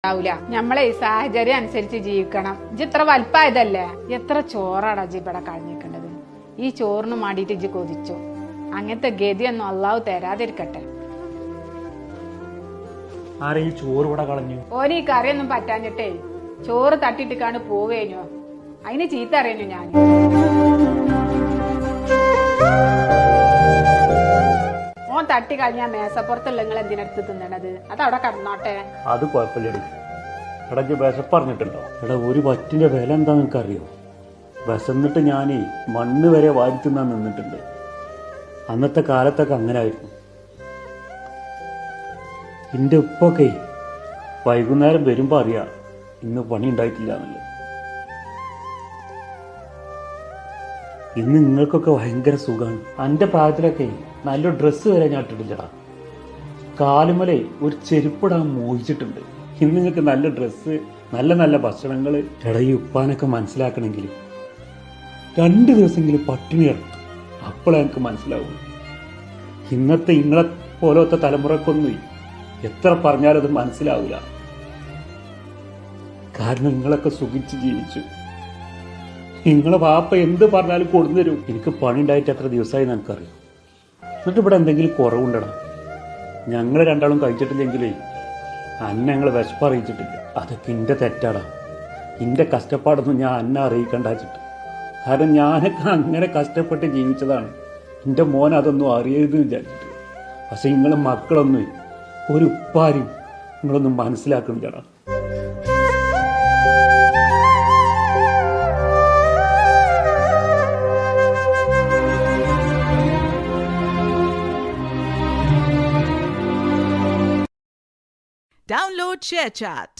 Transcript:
നമ്മളെ സാഹചര്യം അനുസരിച്ച് ജീവിക്കണം. ഇജ്ജ് ഇത്ര വലുപ്പായതല്ലേ, എത്ര ചോറാടാ ഇജ്ജ് ഇവിടെ കളഞ്ഞിക്കേണ്ടത്. ഈ ചോറിന് മാടിയിട്ട് ഇജ്ജ് കൊതിച്ചു. അങ്ങനത്തെ ഗതിയൊന്നും അള്ളാഹു തരാതിരിക്കട്ടെ. ഓരോ കറിയൊന്നും പറ്റാഞ്ഞിട്ടേ ചോറ് തട്ടിട്ടിക്കാണ്ട് പോവേനോ, അതിന് ചീത്ത അറിയനു ഞാൻ. ഓൻ തട്ടി കഴിഞ്ഞാ മേസപ്പുറത്തുള്ള നിങ്ങൾ എന്തിനടുത്ത് തിന്നണത്? അതവിടെ കടന്നോട്ടെ. അത് കുഴപ്പമില്ലടി. എടാ വിശപ്പറിഞ്ഞിട്ടുണ്ടോ? എടാ ഒരു വറ്റിന്റെ വില എന്താ നിനക്ക് അറിയോ? വിശന്നിട്ട് ഞാനേ മണ്ണ് വരെ വാരി തിന്നാൻ നിന്നിട്ടുണ്ട്. അന്നത്തെ കാലത്തൊക്കെ അങ്ങനെ ആയിരുന്നു. എന്റെ ഉപ്പൊക്കെ വൈകുന്നേരം വരുമ്പോ അറിയാം ഇന്ന് പണി ഉണ്ടായിട്ടില്ല എന്നുള്ളത്. ഇന്ന് നിങ്ങൾക്കൊക്കെ ഭയങ്കര സുഖമാണ്. എന്റെ പ്രായത്തിലൊക്കെ നല്ല ഡ്രസ്സ് വരെ ഞാൻ ഇട്ടിട്ടില്ലടാ. കാലുമലെ ഒരു ചെരുപ്പിടാൻ മോഹിച്ചിട്ടുണ്ട്. ഇന്ന് നിങ്ങൾക്ക് നല്ല ഡ്രസ്സ്, നല്ല നല്ല ഭക്ഷണങ്ങൾ. എടാ ഈ ഉപ്പാനൊക്കെ മനസ്സിലാക്കണമെങ്കിൽ 2 ദിവസമെങ്കിലും പട്ടിണി കിടക്കും. അപ്പോഴേ എനിക്ക് മനസ്സിലാവും. ഇന്നത്തെ ഇങ്ങളെ പോലത്തെ തലമുറക്കൊന്നും എത്ര പറഞ്ഞാലും അത് മനസ്സിലാവില്ല. കാരണം നിങ്ങളൊക്കെ സുഖിച്ച് ജീവിച്ചു. നിങ്ങളെ വാപ്പ എന്ത് പറഞ്ഞാലും കൊടുന്നു തരും. എനിക്ക് പണി ഉണ്ടായിട്ട് എത്ര ദിവസമായി എനിക്കറിയാം. എന്നിട്ട് ഇവിടെ എന്തെങ്കിലും കുറവുണ്ടടാ? ഞങ്ങൾ രണ്ടാളും കഴിച്ചിട്ടില്ലെങ്കിലേ അന്നെ ഞങ്ങൾ വിശപ്പ് അറിയിച്ചിട്ടില്ല. അതൊക്കെ എൻ്റെ തെറ്റാടാ. എൻ്റെ കഷ്ടപ്പാടൊന്നും ഞാൻ അന്നെ അറിയിക്കണ്ട വെച്ചിട്ട്. കാരണം ഞാനൊക്കെ അങ്ങനെ കഷ്ടപ്പെട്ട് ജീവിച്ചതാണ്. എൻ്റെ മോൻ അതൊന്നും അറിയരുത് വിചാരിച്ചിട്ട്. പക്ഷെ നിങ്ങളെ മക്കളൊന്നും ഒരു ഉപ്പാരും നിങ്ങളൊന്നും മനസ്സിലാക്കണില്ലടാ. Download ShareChat.